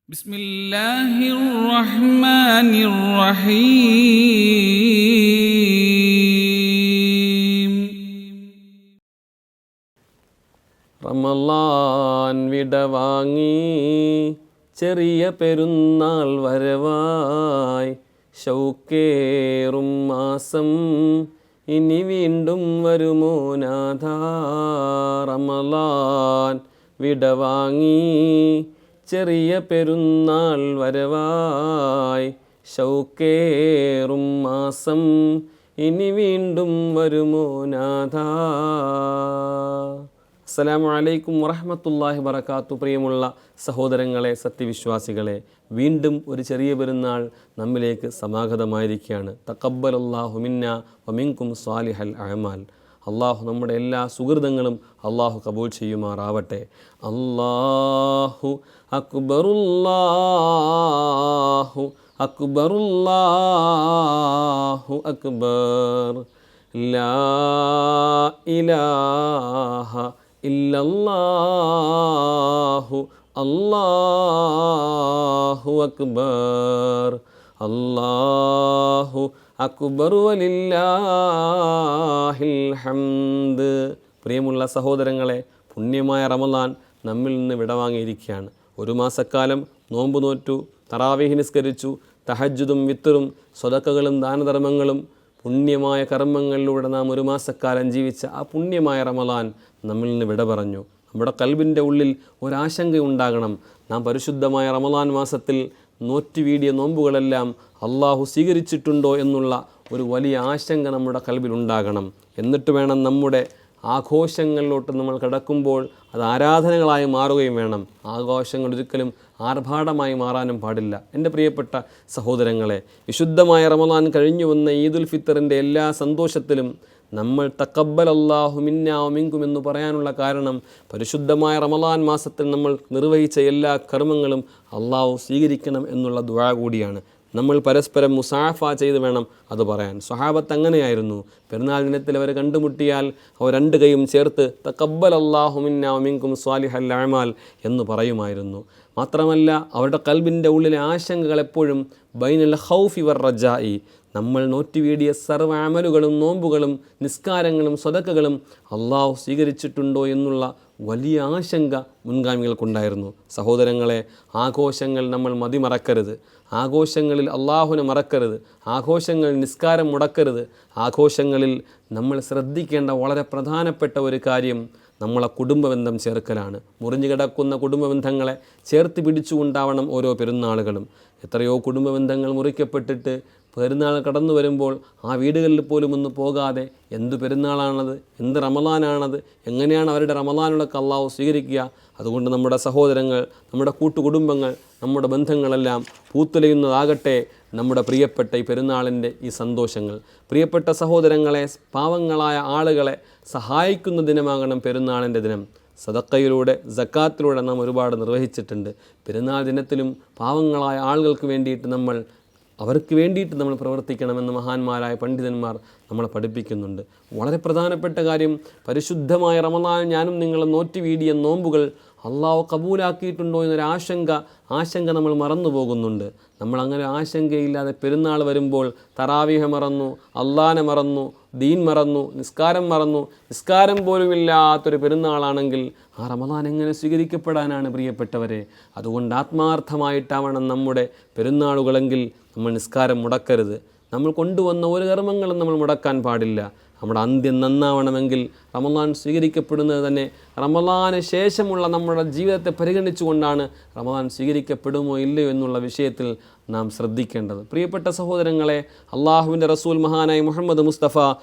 بسم الله الرحمن الرحيم. റമളാൻ വിടവാങ്ങി ചെറിയ പെരുന്നാൾ വരവായി ശൗക്കേറും മാസം ഇനി വീണ്ടും വരുമോ നാഥാ. റമളാൻ വിടവാങ്ങി ചെറിയ പെരുന്നാൾ വരവായി ശൗക്കേറും മാസം ഇനി വീണ്ടും വരുമോ നാഥാ. അസ്സലാമു അലൈക്കും വറഹ്മത്തുള്ളാഹി വബറകാത്തു. പ്രിയമുള്ള സഹോദരങ്ങളെ, സത്യവിശ്വാസികളെ, വീണ്ടും ഒരു ചെറിയ പെരുന്നാൾ നമ്മിലേക്ക് സമാഗതമായിരിക്കുകയാണ്. തഖബ്ബലല്ലാഹു മിന്നാ വമിൻകും സ്വാലിഹൽ അഅമാൽ. അള്ളാഹു നമ്മുടെ എല്ലാ സുഹൃതങ്ങളും അള്ളാഹു കബൂൽ ചെയ്യുമാറാവട്ടെ. അല്ലാഹു അക്ബറുല്ലാഹു അക്ബറുല്ലാഹു അക്ബർ. ലാ ഇലാഹ ഇല്ലല്ലാഹു അല്ലാഹു അക്ബർ. അല്ലാഹു അക്ബർ വലില്ലാഹിൽ ഹംദ്. പ്രിയമുള്ള സഹോദരങ്ങളെ, പുണ്യമായ റമളാൻ നമ്മിൽ നിന്ന് വിടവാങ്ങിയിരിക്കുകയാണ്. ഒരു മാസക്കാലം നോമ്പ് നോറ്റു, തറാവീഹ് നിസ്കരിച്ചു, തഹജ്ജുദും വിത്തറും സ്വതക്കകളും ദാനധർമ്മങ്ങളും പുണ്യമായ കർമ്മങ്ങളിലൂടെ നാം ഒരു മാസക്കാലം ജീവിച്ച ആ പുണ്യമായ റമളാൻ നമ്മിൽ നിന്ന് വിട പറഞ്ഞു. നമ്മുടെ കൽബിൻ്റെ ഉള്ളിൽ ഒരാശങ്കയുണ്ടാകണം. നാം പരിശുദ്ധമായ റമളാൻ മാസത്തിൽ നോറ്റുവീടിയ നോമ്പുകളെല്ലാം അള്ളാഹു സ്വീകരിച്ചിട്ടുണ്ടോ എന്നുള്ള ഒരു വലിയ ആശങ്ക നമ്മുടെ കൽബിലുണ്ടാകണം. എന്നിട്ട് വേണം നമ്മുടെ ആഘോഷങ്ങളിലോട്ട് നമ്മൾ കടക്കുമ്പോൾ അത് ആരാധനകളായി മാറുകയും വേണം. ആഘോഷങ്ങൾ ഒരിക്കലും ആർഭാടമായി മാറാനും പാടില്ല. എൻ്റെ പ്രിയപ്പെട്ട സഹോദരങ്ങളെ, വിശുദ്ധമായ റമളാൻ കഴിഞ്ഞു വന്ന ഈദുൽ ഫിത്തറിൻ്റെ എല്ലാ സന്തോഷത്തിലും നമ്മൾ തഖബ്ബലല്ലാഹു മിന്നാ വമിൻകും എന്ന് പറയാനുള്ള കാരണം പരിശുദ്ധമായ റമളാൻ മാസത്തിൽ നമ്മൾ നിർവഹിച്ച എല്ലാ കർമ്മങ്ങളും അള്ളാഹു സ്വീകരിക്കണം എന്നുള്ള ദുആ കൂടിയാണ്. നമ്മൾ പരസ്പരം മുസാഫ ചെയ്ത് വേണം അത് പറയാൻ. സ്വഹാബത്ത് അങ്ങനെയായിരുന്നു. പെരുന്നാൾ ദിനത്തിൽ അവർ കണ്ടുമുട്ടിയാൽ അവർ രണ്ട് കൈയും ചേർത്ത് തഖബ്ബലല്ലാഹു മിന്നാ വമിൻകും സ്വാലിഹൽ അഅമാൽ എന്ന് പറയുമായിരുന്നു. മാത്രമല്ല, അവരുടെ കൽബിൻ്റെ ഉള്ളിലെ ആശങ്കകൾ എപ്പോഴും ബൈനൽ ഖൗഫി വർ റജാഇ, നമ്മൾ നോറ്റുവീടിയ സർവ്വ അമലുകളും നോമ്പുകളും നിസ്കാരങ്ങളും സ്വതക്കകളും അള്ളാഹു സ്വീകരിച്ചിട്ടുണ്ടോ എന്നുള്ള വലിയ ആശങ്ക മുൻഗാമികൾക്കുണ്ടായിരുന്നു. സഹോദരങ്ങളെ, ആഘോഷങ്ങൾ നമ്മൾ മതിമറക്കരുത്. ആഘോഷങ്ങളിൽ അള്ളാഹുവിനെ മറക്കരുത്. ആഘോഷങ്ങളിൽ നിസ്കാരം മുടക്കരുത്. ആഘോഷങ്ങളിൽ നമ്മൾ ശ്രദ്ധിക്കേണ്ട വളരെ പ്രധാനപ്പെട്ട ഒരു കാര്യം നമ്മളെ കുടുംബബന്ധം ചേർക്കലാണ്. മുറിഞ്ഞു കിടക്കുന്ന കുടുംബബന്ധങ്ങളെ ചേർത്ത് പിടിച്ചുകൊണ്ടാവണം ഓരോ പെരുന്നാളുകളും. എത്രയോ കുടുംബബന്ധങ്ങൾ മുറിക്കപ്പെട്ടിട്ട് പെരുന്നാൾ കടന്നു വരുമ്പോൾ ആ വീടുകളിൽ പോലും ഒന്ന് പോകാതെ എന്ത് പെരുന്നാളാണത്, എന്ത് റമളാനാണത്, എങ്ങനെയാണ് അവരുടെ റമളാനുകളൊക്കെ അള്ളാഹു സ്വീകരിക്കുക. അതുകൊണ്ട് നമ്മുടെ സഹോദരങ്ങൾ, നമ്മുടെ കൂട്ടുകുടുംബങ്ങൾ, നമ്മുടെ ബന്ധങ്ങളെല്ലാം പൂത്തുലയുന്നതാകട്ടെ നമ്മുടെ പ്രിയപ്പെട്ട ഈ പെരുന്നാളിൻ്റെ ഈ സന്തോഷങ്ങൾ. പ്രിയപ്പെട്ട സഹോദരങ്ങളെ, പാവങ്ങളായ ആളുകളെ സഹായിക്കുന്ന ദിനമാകണം പെരുന്നാളിൻ്റെ ദിനം. സദക്കയിലൂടെ, സക്കാത്തിലൂടെ നാം ഒരുപാട് നിർവഹിച്ചിട്ടുണ്ട്. പെരുന്നാൾ ദിനത്തിലും പാവങ്ങളായ ആളുകൾക്ക് വേണ്ടിയിട്ട് അവർക്ക് വേണ്ടിയിട്ട് നമ്മൾ പ്രവർത്തിക്കണമെന്ന് മഹാന്മാരായ പണ്ഡിതന്മാർ നമ്മളെ പഠിപ്പിക്കുന്നുണ്ട്. വളരെ പ്രധാനപ്പെട്ട കാര്യം, പരിശുദ്ധമായ റമളാൻ ഞാനും നിങ്ങളും നോറ്റുവീടിയ നോമ്പുകൾ അള്ളാഹു കബൂലാക്കിയിട്ടുണ്ടോ എന്നൊരു ആശങ്ക നമ്മൾ മറന്നു പോകുന്നുണ്ട്. നമ്മളങ്ങനെ ആശങ്കയില്ലാതെ പെരുന്നാൾ വരുമ്പോൾ തറാവീഹ് മറന്നു, അള്ളാനെ മറന്നു, ദീൻ മറന്നു, നിസ്കാരം മറന്നു. നിസ്കാരം പോലും ഇല്ലാത്തൊരു പെരുന്നാളാണെങ്കിൽ ആ റമളാൻ എങ്ങനെ സ്വീകരിക്കപ്പെടാനാണ് പ്രിയപ്പെട്ടവരെ? അതുകൊണ്ട് ആത്മാർത്ഥമായിട്ടാവണം നമ്മുടെ പെരുന്നാളുകളെങ്കിൽ നമ്മൾ നിസ്കാരം മുടക്കരുത്. നമ്മൾ കൊണ്ടുവന്ന ഒരു കർമ്മങ്ങളും നമ്മൾ മുടക്കാൻ പാടില്ല. നമ്മുടെ അന്ത്യം നന്നാവണമെങ്കിൽ റമളാൻ സ്വീകരിക്കപ്പെടുന്നത് തന്നെ റമളാന് ശേഷമുള്ള നമ്മുടെ ജീവിതത്തെ പരിഗണിച്ചുകൊണ്ടാണ്. റമളാൻ സ്വീകരിക്കപ്പെടുമോ ഇല്ലയോ എന്നുള്ള വിഷയത്തിൽ നാം ശ്രദ്ധിക്കേണ്ടത്. പ്രിയപ്പെട്ട സഹോദരങ്ങളെ, അള്ളാഹുവിൻ്റെ റസൂൽ മഹാനായ മുഹമ്മദ് മുസ്തഫ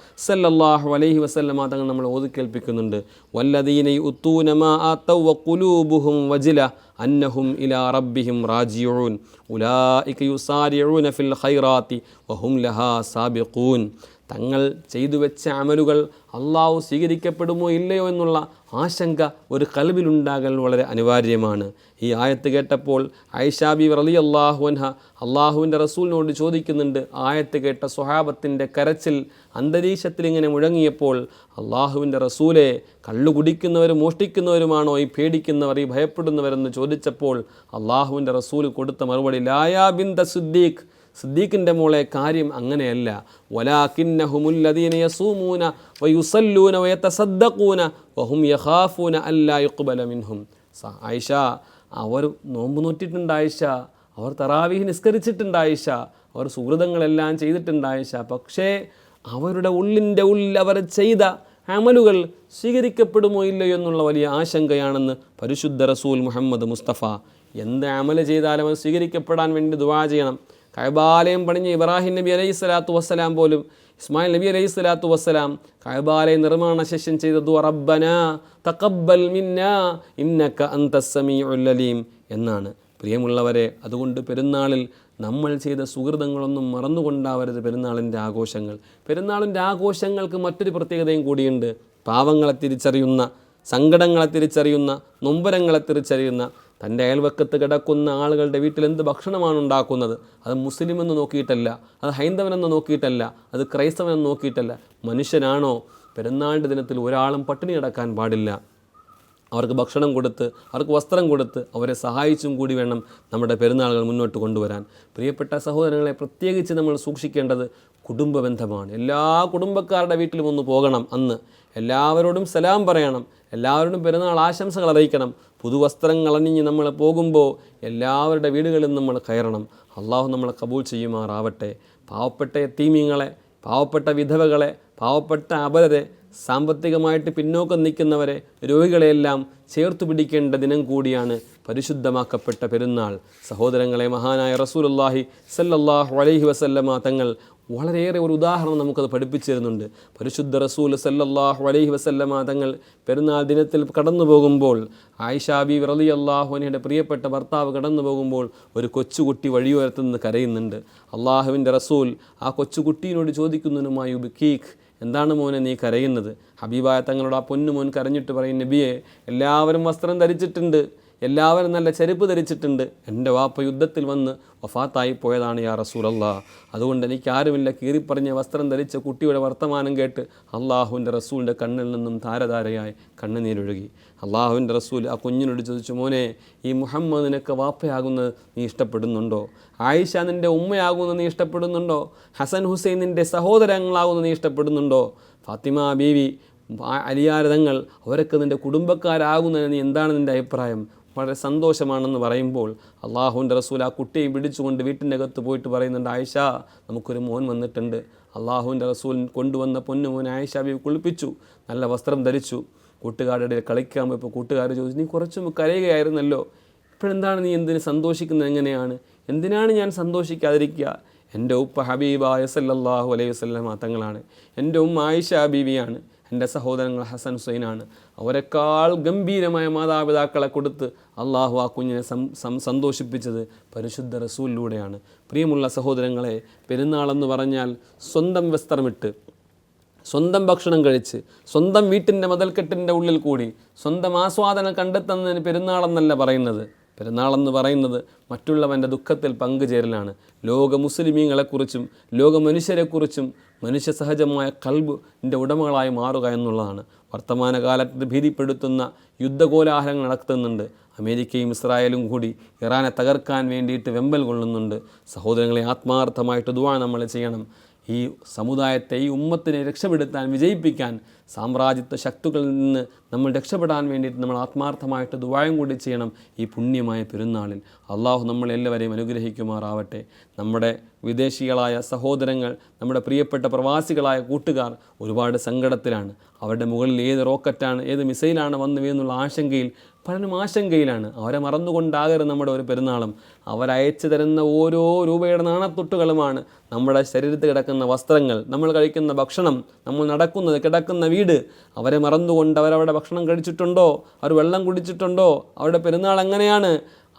സല്ലല്ലാഹു അലൈഹി വസല്ലമ തങ്ങൾ നമ്മൾ ഓതിക്കേൽപ്പിക്കുന്നുണ്ട്. വല്ലദീന യുത്തൂന മാ ആതൗ വഖുലൂബുഹും വജില അന്നഹും ഇലാ റബ്ബിഹിം റാജിഊൻ ഉലൈക യുസാരിഊന ഫിൽ ഖൈറാത്തി വഹും ലഹാ സാബിഖൂൻ. തങ്ങൾ ചെയ്തു വെച്ച അമലുകൾ അള്ളാഹു സ്വീകരിക്കപ്പെടുമോ ഇല്ലയോ എന്നുള്ള ആശങ്ക ഒരു ഖൽബിലുണ്ടാകൽ വളരെ അനിവാര്യമാണ്. ഈ ആയത്ത് കേട്ടപ്പോൾ ആയിഷാ ബീവി റളിയല്ലാഹു അൻഹ അള്ളാഹുവിൻ്റെ റസൂലിനോട് ചോദിക്കുന്നുണ്ട്. ആയത്ത് കേട്ട സ്വഹാബത്തിൻ്റെ കരച്ചിൽ അന്തരീക്ഷത്തിൽ ഇങ്ങനെ മുഴങ്ങിയപ്പോൾ അള്ളാഹുവിൻ്റെ റസൂലെ, കള്ളു കുടിക്കുന്നവരും മോഷ്ടിക്കുന്നവരുമാണോ ഈ പേടിക്കുന്നവർ, ഈ ഭയപ്പെടുന്നവരെന്ന് ചോദിച്ചപ്പോൾ അള്ളാഹുവിൻ്റെ റസൂൽ കൊടുത്ത മറുപടി, ലായാ ബിന്ത സിദ്ദീഖ്, സിദ്ദീഖിൻ്റെ മോളെ, കാര്യം അങ്ങനെയല്ല. വലാകിന്നഹുമുല്ലദീന യസൂമൂന വയുസല്ലൂന വയതസദ്ദഖൂന വഹും യഖാഫൂന അല്ലാ യുഖ്ബല മിൻഹും. ആയിഷ, അവർ നോമ്പ് നോറ്റിട്ടുണ്ട് ആയിഷ, അവർ തറാവീഹ് നിസ്കരിച്ചിട്ടുണ്ട് ആയിഷ, അവർ സുഹൃതങ്ങളെല്ലാം ചെയ്തിട്ടുണ്ട് ആയിഷ. പക്ഷേ അവരുടെ ഉള്ളിൻ്റെ ഉള്ളിൽ അവർ ചെയ്ത അമലുകൾ സ്വീകരിക്കപ്പെടുമോ ഇല്ലയോ എന്നുള്ള വലിയ ആശങ്കയാണെന്ന് പരിശുദ്ധ റസൂൽ മുഹമ്മദ് മുസ്തഫ. എന്ത് അമല് ചെയ്താലും അത് സ്വീകരിക്കപ്പെടാൻ വേണ്ടി ദുആ ചെയ്യണം. കഅബാലയം പണിഞ്ഞ ഇബ്രാഹിം നബി അലൈഹി സ്വലാത്തു വസ്സലാം പോലും, ഇസ്മായിൽ നബി അലൈഹി സ്വലാത്തു വസ്സലാം കഅബാലയം നിർമ്മാണ ശേഷം ചെയ്ത ദുആ റബ്ബനാ തഖബ്ബൽ മിന്നാ ഇന്നക അൻതസ് സമീഉൽ അലീം എന്നാണ്. പ്രിയമുള്ളവരെ, അതുകൊണ്ട് പെരുന്നാളിൽ നമ്മൾ ചെയ്ത സുഹൃതങ്ങളൊന്നും മറന്നുകൊണ്ടാവരുത് പെരുന്നാളിൻ്റെ ആഘോഷങ്ങൾ. പെരുന്നാളിൻ്റെ ആഘോഷങ്ങൾക്ക് മറ്റൊരു പ്രത്യേകതയും കൂടിയുണ്ട്. പാവങ്ങളെ തിരിച്ചറിയുന്ന, സങ്കടങ്ങളെ തിരിച്ചറിയുന്ന, നൊമ്പരങ്ങളെ തിരിച്ചറിയുന്ന, തൻ്റെ അയൽവക്കത്ത് കിടക്കുന്ന ആളുകളുടെ വീട്ടിൽ എന്ത് ഭക്ഷണമാണ് ഉണ്ടാക്കുന്നത്, അത് മുസ്ലിമെന്ന് നോക്കിയിട്ടല്ല, അത് ഹൈന്ദവനെന്ന് നോക്കിയിട്ടല്ല, അത് ക്രൈസ്തവനെന്ന് നോക്കിയിട്ടല്ല, മനുഷ്യനാണോ? പെരുന്നാളിൻ്റെ ദിനത്തിൽ ഒരാളും പട്ടിണി കിടക്കാൻ പാടില്ല. അവർക്ക് ഭക്ഷണം കൊടുത്ത്, അവർക്ക് വസ്ത്രം കൊടുത്ത്, അവരെ സഹായിച്ചും കൂടി വേണം നമ്മുടെ പെരുന്നാളുകൾ മുന്നോട്ട് കൊണ്ടുവരാൻ. പ്രിയപ്പെട്ട സഹോദരങ്ങളെ, പ്രത്യേകിച്ച് നമ്മൾ സൂക്ഷിക്കേണ്ടത് കുടുംബ ബന്ധമാണ്. എല്ലാ കുടുംബക്കാരുടെ വീട്ടിലും ഒന്ന് പോകണം. അന്ന് എല്ലാവരോടും സലാം പറയണം, എല്ലാവരോടും പെരുന്നാൾ ആശംസകൾ അറിയിക്കണം. പുതുവസ്ത്രങ്ങൾ അണിഞ്ഞ് നമ്മൾ പോകുമ്പോൾ എല്ലാവരുടെ വീടുകളിൽ നമ്മൾ കയറണം. അള്ളാഹു നമ്മളെ കബൂൽ ചെയ്യുമാറാവട്ടെ. പാവപ്പെട്ട യതീമീങ്ങളെ, പാവപ്പെട്ട വിധവകളെ, പാവപ്പെട്ട അബലരെ, സാമ്പത്തികമായിട്ട് പിന്നോക്കം നിൽക്കുന്നവരെ, രോഗികളെയെല്ലാം ചേർത്തു പിടിക്കേണ്ട ദിനം കൂടിയാണ് പരിശുദ്ധമാക്കപ്പെട്ട പെരുന്നാൾ. സഹോദരങ്ങളെ, മഹാനായ റസൂലുള്ളാഹി സല്ലല്ലാഹു അലൈഹി വസല്ലമ തങ്ങൾ വളരെയേറെ ഒരു ഉദാഹരണം നമുക്കത് പഠിപ്പിച്ചു തരുന്നുണ്ട്. പരിശുദ്ധ റസൂൽ സല്ലല്ലാഹു അലൈഹി വസല്ലമ തങ്ങൾ പെരുന്നാൾ ദിനത്തിൽ കടന്നു പോകുമ്പോൾ, ആയിഷാ ബീവി റളിയല്ലാഹു അൻഹയുടെ പ്രിയപ്പെട്ട ഭർത്താവ് കടന്നു പോകുമ്പോൾ ഒരു കൊച്ചുകുട്ടി വഴിയോരത്തുനിന്ന് കരയുന്നുണ്ട്. അള്ളാഹുവിൻ്റെ റസൂൽ ആ കൊച്ചുകുട്ടീനോട് ചോദിക്കുന്നതിനുമായി ഉബ്കീഖ്, എന്താണ് മോനെ നീ കരയുന്നത്? ഹബീബായ തങ്ങളോട് ആ പൊന്നുമോൻ കരഞ്ഞിട്ട് പറയും, നബിയെ, എല്ലാവരും വസ്ത്രം ധരിച്ചിട്ടുണ്ട്, എല്ലാവരും നല്ല ചെരുപ്പ് ധരിച്ചിട്ടുണ്ട്, എൻ്റെ വാപ്പ യുദ്ധത്തിൽ വന്ന് വഫാത്തായി പോയതാണ് യാ റസൂലല്ലാഹ്. അതുകൊണ്ട് എനിക്കാരുമില്ല. കീറിപ്പറഞ്ഞ വസ്ത്രം ധരിച്ച കുട്ടിയുടെ വർത്തമാനം കേട്ട് അള്ളാഹുവിൻ്റെ റസൂലിൻ്റെ കണ്ണിൽ നിന്നും ധാരധാരയായി കണ്ണുനീരൊഴുകി. അള്ളാഹുവിൻ്റെ റസൂൽ ആ കുഞ്ഞിനോട് ചോദിച്ചു, മോനെ, ഈ മുഹമ്മദ് നിനക്ക് വാപ്പയാകുന്നത് നീ ഇഷ്ടപ്പെടുന്നുണ്ടോ? ആയിഷ നിൻ്റെ ഉമ്മയാകുന്നത് നീ ഇഷ്ടപ്പെടുന്നുണ്ടോ? ഹസൻ ഹുസൈൻ നിൻ്റെ സഹോദരങ്ങളാകുന്നത് നീ ഇഷ്ടപ്പെടുന്നുണ്ടോ? ഫാത്തിമ ബീവി, അലിയാരതങ്ങൾ, അവരൊക്കെ നിൻ്റെ കുടുംബക്കാരാകുന്നതിന് നീ എന്താണ് നിൻ്റെ അഭിപ്രായം? വളരെ സന്തോഷമാണെന്ന് പറയുമ്പോൾ അള്ളാഹുവിൻ്റെ റസൂൽ ആ കുട്ടിയെ പിടിച്ചുകൊണ്ട് വീട്ടിൻ്റെ അകത്ത് പോയിട്ട് പറയുന്നുണ്ട്, ആയിഷ, നമുക്കൊരു മോൻ വന്നിട്ടുണ്ട്. അള്ളാഹുവിൻ്റെ റസൂൽ കൊണ്ടുവന്ന പൊന്നുമോൻ ആയിഷ ബീവി കുളിപ്പിച്ചു, നല്ല വസ്ത്രം ധരിച്ചു. കൂട്ടുകാരുടെ ഇടയിൽ കളിക്കാൻ പോയപ്പോൾ കൂട്ടുകാർ ചോദിച്ചു, നീ കുറച്ചും കരയുകയായിരുന്നല്ലോ, ഇപ്പോഴെന്താണ് നീ എന്തിന് സന്തോഷിക്കുന്നത്? എങ്ങനെയാണ്? എന്തിനാണ് ഞാൻ സന്തോഷിക്കാതിരിക്കുക? എൻ്റെ ഉപ്പ ഹബീബായ സല്ലല്ലാഹു അലൈഹി വസല്ലമ തങ്ങളാണ്, എൻ്റെ ഉമ്മ ആയിഷ ബീവിയാണ്, എൻ്റെ സഹോദരങ്ങൾ ഹസൻ ഹുസൈനാണ്. അവരെക്കാൾ ഗംഭീരമായ മാതാപിതാക്കളെ കൊടുത്ത് അള്ളാഹു ആ കുഞ്ഞിനെ സന്തോഷിപ്പിച്ചത് പരിശുദ്ധ റസൂലിലൂടെയാണ്. പ്രിയമുള്ള സഹോദരങ്ങളെ, പെരുന്നാളെന്ന് പറഞ്ഞാൽ സ്വന്തം വസ്ത്രമിട്ട്, സ്വന്തം ഭക്ഷണം കഴിച്ച്, സ്വന്തം വീട്ടിൻ്റെ മതിൽക്കെട്ടിൻ്റെ ഉള്ളിൽ കൂടി സ്വന്തം ആസ്വാദനം കണ്ടെത്തുന്നതിന് പെരുന്നാളെന്നല്ല പറയുന്നത്. പെരുന്നാളെന്ന് പറയുന്നത് മറ്റുള്ളവൻ്റെ ദുഃഖത്തിൽ പങ്കുചേരലാണ്. ലോക മുസ്ലിമീങ്ങളെക്കുറിച്ചും ലോക മനുഷ്യരെക്കുറിച്ചും മനുഷ്യ സഹജമായ ഖൽബിൻ്റെ ഉടമകളായി മാറുക എന്നുള്ളതാണ്. വർത്തമാനകാലത്ത് ഭീതിപ്പെടുത്തുന്ന യുദ്ധകോലാഹലങ്ങൾ നടത്തുന്നുണ്ട്. അമേരിക്കയും ഇസ്രായേലും കൂടി ഇറാനെ തകർക്കാൻ വേണ്ടിയിട്ട് വെമ്പൽ കൊള്ളുന്നുണ്ട്. സഹോദരങ്ങളെ, ആത്മാർത്ഥമായിട്ട് ദുആ നമ്മൾ ചെയ്യണം. ഈ സമുദായത്തെ, ഈ ഉമ്മത്തിനെ രക്ഷപ്പെടുത്താൻ, വിജയിപ്പിക്കാൻ, സാമ്രാജ്യത്വ ശക്തികളിൽ നിന്ന് നമ്മൾ രക്ഷപ്പെടാൻ വേണ്ടിയിട്ട് നമ്മൾ ആത്മാർത്ഥമായിട്ട് ദുആയും കൂടി ചെയ്യണം ഈ പുണ്യമായ പെരുന്നാളിൽ. അള്ളാഹു നമ്മളെല്ലാവരെയും അനുഗ്രഹിക്കുമാറാവട്ടെ. നമ്മുടെ വിദേശികളായ സഹോദരങ്ങൾ, നമ്മുടെ പ്രിയപ്പെട്ട പ്രവാസികളായ കൂട്ടുകാർ ഒരുപാട് സങ്കടത്തിലാണ്. അവരുടെ മുകളിൽ ഏത് റോക്കറ്റാണ്, ഏത് മിസൈലാണ് വന്നു വീഴുന്നുള്ള ആശങ്കയിൽ പലരും ആശങ്കയിലാണ്. അവരെ മറന്നുകൊണ്ടാകരുത് നമ്മുടെ ഒരു പെരുന്നാളും. അവരയച്ചു തരുന്ന ഓരോ രൂപയുടെ നാണത്തൊട്ടുകളുമാണ് നമ്മുടെ ശരീരത്തിൽ കിടക്കുന്ന വസ്ത്രങ്ങൾ, നമ്മൾ കഴിക്കുന്ന ഭക്ഷണം, നമ്മൾ നടക്കുന്നത്, കിടക്കുന്ന വീട്. അവരെ മറന്നുകൊണ്ട് അവരവിടെ ഭക്ഷണം കഴിച്ചിട്ടുണ്ടോ? അവർ വെള്ളം കുടിച്ചിട്ടുണ്ടോ? അവരുടെ പെരുന്നാൾ എങ്ങനെയാണ്?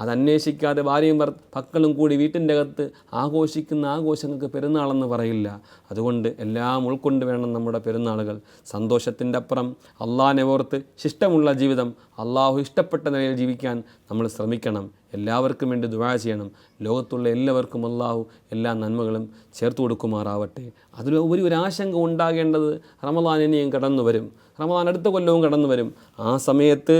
അത് അന്വേഷിക്കാതെ ഭാര്യയും മക്കളും കൂടി വീട്ടിൻ്റെ അകത്ത് ആഘോഷിക്കുന്ന ആഘോഷങ്ങൾക്ക് പെരുന്നാളെന്ന് പറയില്ല. അതുകൊണ്ട് എല്ലാം ഉൾക്കൊണ്ട് വേണം നമ്മുടെ പെരുന്നാളുകൾ. സന്തോഷത്തിൻ്റെ അപ്പുറം അള്ളാഹിനെ ഓർത്ത് ശിഷ്ടമുള്ള ജീവിതം, അള്ളാഹു ഇഷ്ടപ്പെട്ട നിലയിൽ ജീവിക്കാൻ നമ്മൾ ശ്രമിക്കണം. എല്ലാവർക്കും വേണ്ടി ദുആ ചെയ്യണം. ലോകത്തുള്ള എല്ലാവർക്കും അള്ളാഹു എല്ലാ നന്മകളും ചേർത്ത് കൊടുക്കുമാറാവട്ടെ. അതിലുപരി ഒരു ആശങ്ക ഉണ്ടാകേണ്ടത് റമളാൻ ഇനിയും കടന്നു വരും, റമളാൻ അടുത്ത കൊല്ലവും കടന്നു വരും. ആ സമയത്ത്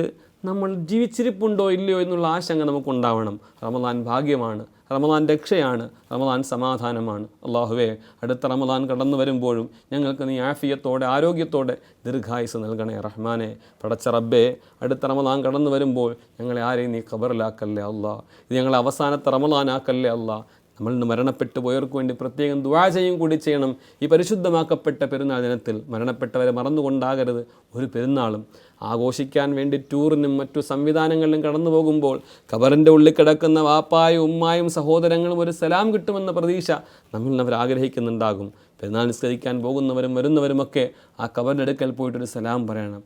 നമ്മൾ ജീവിച്ചിരിപ്പുണ്ടോ ഇല്ലയോ എന്നുള്ള ആശങ്ക നമുക്കുണ്ടാവണം. റമളാൻ ഭാഗ്യമാണ്, റമളാൻ രക്ഷയാണ്, റമളാൻ സമാധാനമാണ്. അള്ളാഹുവേ, അടുത്ത റമളാൻ കടന്നു വരുമ്പോഴും ഞങ്ങൾക്ക് നീ ആഫിയത്തോടെ ആരോഗ്യത്തോടെ ദീർഘായുസ് നൽകണേ റഹ്മാനെ. പടച്ച റബ്ബേ, അടുത്ത റമളാൻ കടന്നു വരുമ്പോൾ ഞങ്ങളെ ആരെയും നീ ഖബറിലാക്കല്ലേ അള്ളാഹ്. ഇത് ഞങ്ങളെ അവസാനത്തെ റമളാനാക്കല്ലേ അള്ളാഹ്. നമ്മൾ ഇന്ന് മരണപ്പെട്ടു പോയവർക്ക് വേണ്ടി പ്രത്യേകം ദുആ ചെയ്യും കൂടി ചെയ്യണം. ഈ പരിശുദ്ധമാക്കപ്പെട്ട പെരുന്നാൾ ദിനത്തിൽ മരണപ്പെട്ടവരെ മറന്നുകൊണ്ടാകരുത് ഒരു പെരുന്നാളും. ആഘോഷിക്കാൻ വേണ്ടി ടൂറിനും മറ്റു സംവിധാനങ്ങളിലും കടന്നു പോകുമ്പോൾ ഖബറിൻ്റെ ഉള്ളിൽ കിടക്കുന്ന വാപ്പായും ഉമ്മായും സഹോദരങ്ങളും ഒരു സലാം കിട്ടുമെന്ന പ്രതീക്ഷ നമ്മിൽ അവർ ആഗ്രഹിക്കുന്നുണ്ടാകും. പെരുന്നാൾ നിസ്കരിക്കാൻ പോകുന്നവരും വരുന്നവരുമൊക്കെ ആ ഖബറിൻ്റെ അടുക്കൽ പോയിട്ടൊരു സലാം പറയണം.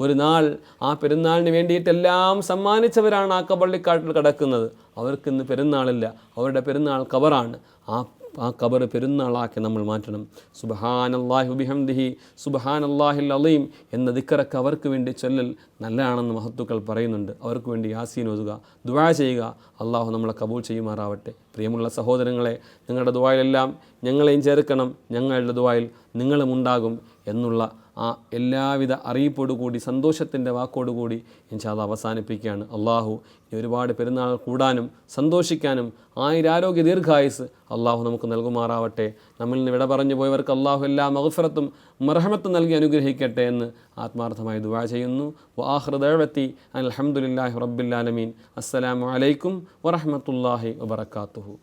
ഒരു നാൾ ആ പെരുന്നാളിന് വേണ്ടിയിട്ടെല്ലാം സമ്മാനിച്ചവരാണ് ആ ഖബറിക്കാട്ടിൽ കിടക്കുന്നത്. അവർക്കിന്ന് പെരുന്നാളില്ല, അവരുടെ പെരുന്നാൾ ഖബറാണ്. ആ ഖബർ പെരുന്നാളാക്കി നമ്മൾ മാറ്റണം. സുബ്ഹാനല്ലാഹി വബിഹംദിഹി സുബ്ഹാനല്ലാഹിൽ അലീം എന്ന ദിക്റൊക്കെ അവർക്ക് വേണ്ടി ചൊല്ലൽ നല്ലതാണെന്ന് മഹത്തുക്കൾ പറയുന്നുണ്ട്. അവർക്ക് വേണ്ടി യാസീൻ ഓതുക, ദുആ ചെയ്യുക. അള്ളാഹു നമ്മളെ കബൂൽ ചെയ്യുമാറാവട്ടെ. പ്രിയമുള്ള സഹോദരങ്ങളെ, നിങ്ങളുടെ ദുആയിലെല്ലാം ഞങ്ങളെയും ചേർക്കണം, ഞങ്ങളുടെ ദുആയിൽ നിങ്ങളും ഉണ്ടാകും എന്നുള്ള ആ എല്ലാവിധ അറിയിപ്പോടുകൂടി സന്തോഷത്തിൻ്റെ വാക്കോടുകൂടി ഇൻഷാ അല്ലാഹ് അവസാനിപ്പിക്കുകയാണ്. അള്ളാഹു ഒരുപാട് പെരുന്നാൾ കൂടാനും സന്തോഷിക്കാനും ആയുരാരോഗ്യ ദീർഘായുസ് അള്ളാഹു നമുക്ക് നൽകുമാറാവട്ടെ. നമ്മിൽ നിന്ന് വിട പറഞ്ഞു പോയവർക്ക് അള്ളാഹു എല്ലാ മഗ്ഫിറത്തും മർഹമത്തും നൽകി അനുഗ്രഹിക്കട്ടെ എന്ന് ആത്മാർത്ഥമായി ദുആ ചെയ്യുന്നു. വആഖിറു ദഅവതി അൽഹംദുലില്ലാഹി റബ്ബിൽ ആലമീൻ. അസ്സലാമു അലൈക്കും വറഹ്മത്തുള്ളാഹി വബറകാതുഹു.